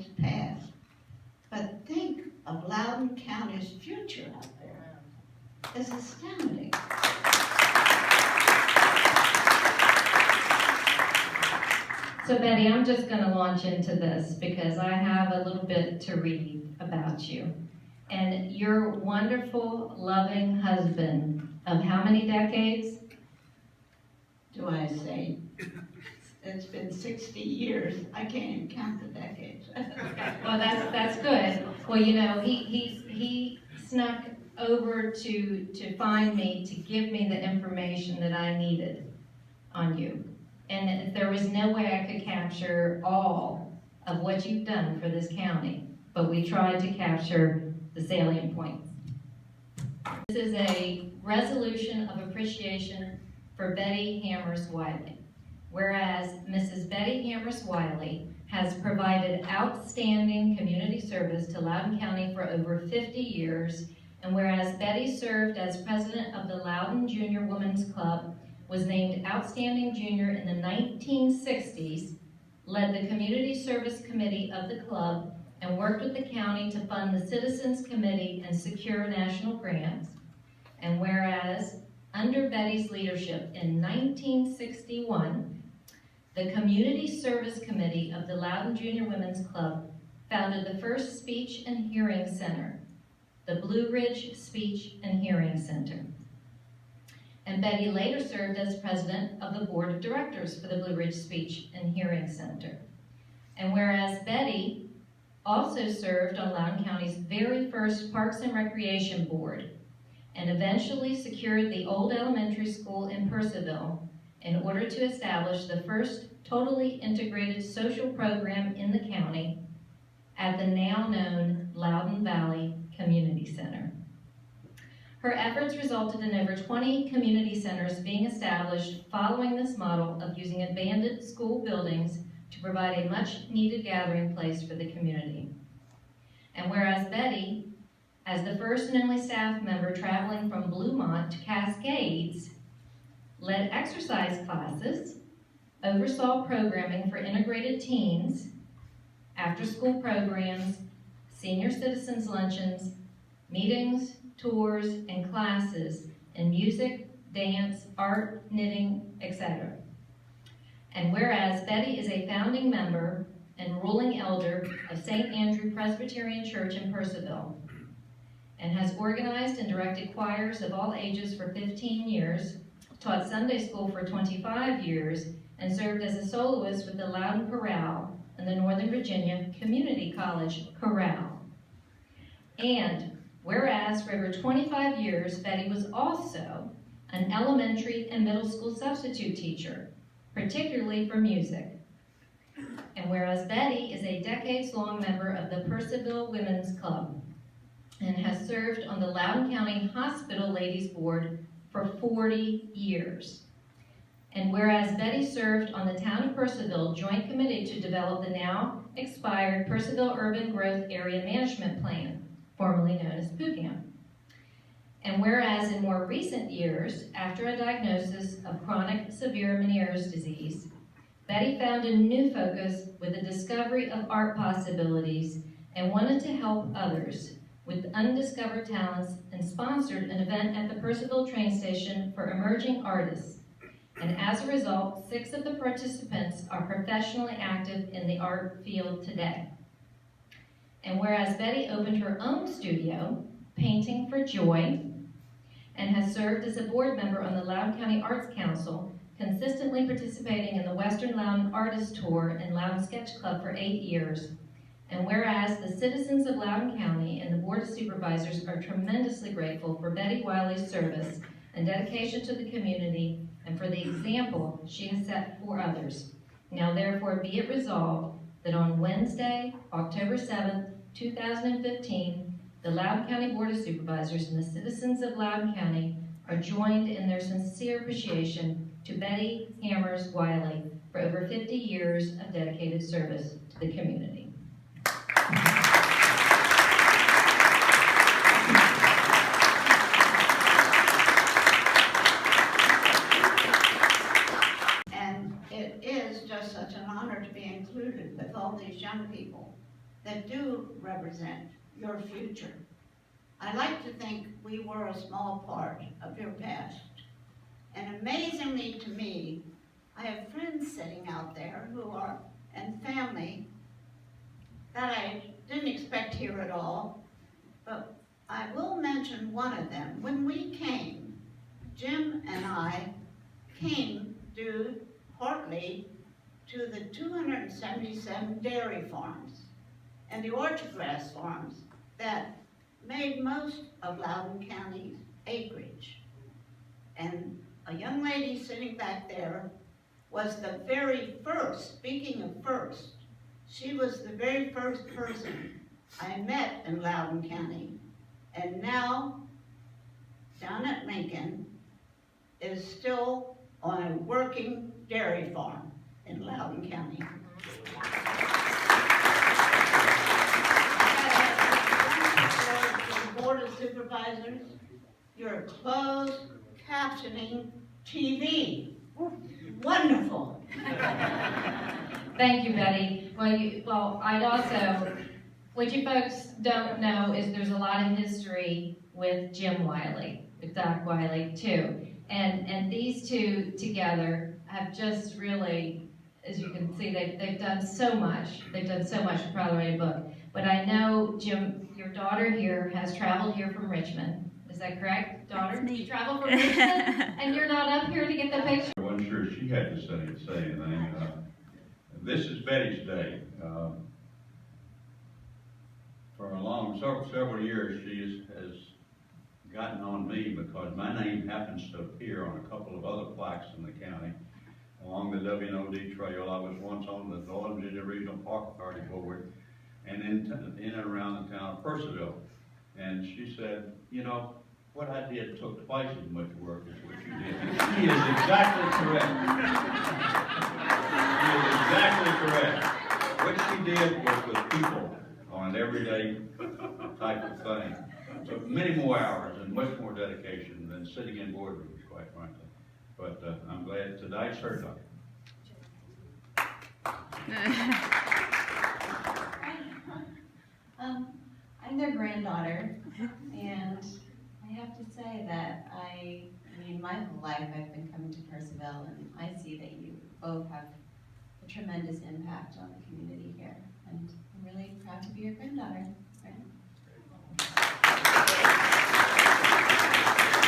county's past, but think of Loudoun County's future out there. It's astounding. So Betty, I'm just going to launch into this because I have a little bit to read about you. And your wonderful, loving husband of how many decades? Do I say? It's been 60 years. I can't even count the decades. Well, that's good. Well, you know, he snuck over to find me, to give me the information that I needed on you. And there was no way I could capture all of what you've done for this county, but we tried to capture the salient points. This is a resolution of appreciation for Betty Hammers Wiley. Whereas Mrs. Betty Hammers Wiley has provided outstanding community service to Loudoun County for over 50 years, and whereas Betty served as president of the Loudoun Junior Women's Club, was named Outstanding Junior in the 1960s, led the Community Service Committee of the club, and worked with the county to fund the Citizens Committee and secure national grants. And whereas, under Betty's leadership in 1961, the Community Service Committee of the Loudoun Junior Women's Club founded the first Speech and Hearing Center, the Blue Ridge Speech and Hearing Center. And Betty later served as president of the board of directors for the Blue Ridge Speech and Hearing Center. And whereas Betty also served on Loudoun County's very first Parks and Recreation Board, and eventually secured the old elementary school in Percival in order to establish the first totally integrated social program in the county at the now known Loudoun Valley Community Center. Her efforts resulted in over 20 community centers being established following this model of using abandoned school buildings to provide a much-needed gathering place for the community. And whereas Betty, as the first and only staff member traveling from Bluemont to Cascades, led exercise classes, oversaw programming for integrated teens, after-school programs, senior citizens luncheons, meetings, tours, and classes in music, dance, art, knitting, etc. And whereas Betty is a founding member and ruling elder of St. Andrew Presbyterian Church in Percival, and has organized and directed choirs of all ages for 15 years, taught Sunday school for 25 years, and served as a soloist with the Loudoun Chorale and the Northern Virginia Community College Chorale. And whereas for over 25 years, Betty was also an elementary and middle school substitute teacher, particularly for music. And whereas Betty is a decades-long member of the Percival Women's Club, and has served on the Loudoun County Hospital Ladies Board for 40 years. And whereas Betty served on the Town of Percival Joint Committee to develop the now expired Percival Urban Growth Area Management Plan, formerly known as PUCAM. And whereas in more recent years, after a diagnosis of chronic severe Meniere's disease, Betty found a new focus with the discovery of art possibilities and wanted to help others with undiscovered talents, and sponsored an event at the Percival train station for emerging artists. And as a result, 6 of the participants are professionally active in the art field today. And whereas Betty opened her own studio, Painting for Joy, and has served as a board member on the Loudoun County Arts Council, consistently participating in the Western Loudoun Artist Tour and Loudoun Sketch Club for 8 years. And whereas the citizens of Loudoun County and the Board of Supervisors are tremendously grateful for Betty Wiley's service and dedication to the community and for the example she has set for others. Now therefore be it resolved that on Wednesday, October 7th, 2015, the Loudoun County Board of Supervisors and the citizens of Loudoun County are joined in their sincere appreciation to Betty Hammers Wiley for over 50 years of dedicated service to the community. And it is just such an honor to be included with all these young people that do represent your future. I like to think we were a small part of your past. And amazingly to me, I have friends sitting out there who are, and family, that I didn't expect here at all, but I will mention one of them. When we came, Jim and I came due partly to the 277 dairy farms and the orchard grass farms that made most of Loudoun County's acreage. And a young lady sitting back there was the very first, speaking of first, she was the very first person I met in Loudoun County. And now, down at Lincoln, is still on a working dairy farm in Loudoun County. Board of Supervisors, your closed captioning TV. Wonderful. Thank you, Betty. Well, I'd also, what you folks don't know is there's a lot of history with Jim Wiley, with Doc Wiley too. And these two together have just really, as you can see, they've done so much. They've done so much to probably write a book. But I know, Jim, your daughter here has traveled here from Richmond. Is that correct, daughter? You traveled from Richmond, and you're not up here to get the picture? I wasn't sure she had to say anything. This is Betty's day. For several years, she has gotten on me because my name happens to appear on a couple of other plaques in the county. Along the W&OD trail, I was once on the Northern Virginia Regional Park Authority Board, and in and around the town of Percival. And she said, you know, what I did took twice as much work as what you did. She is exactly correct. She is exactly correct. What she did was with people on an everyday type of thing. So many more hours and much more dedication than sitting in boardrooms, quite frankly. But I'm glad tonight's her day. I'm their granddaughter, and I have to say that I mean, my whole life I've been coming to Percival, and I see that you both have a tremendous impact on the community here, and I'm really proud to be your granddaughter.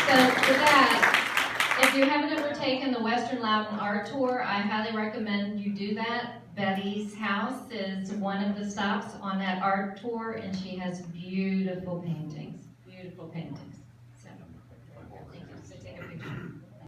So with that, if you haven't ever taken the Western Loudoun Art Tour, I highly recommend you do that. Betty's house is one of the stops on that art tour, and she has beautiful paintings, beautiful paintings.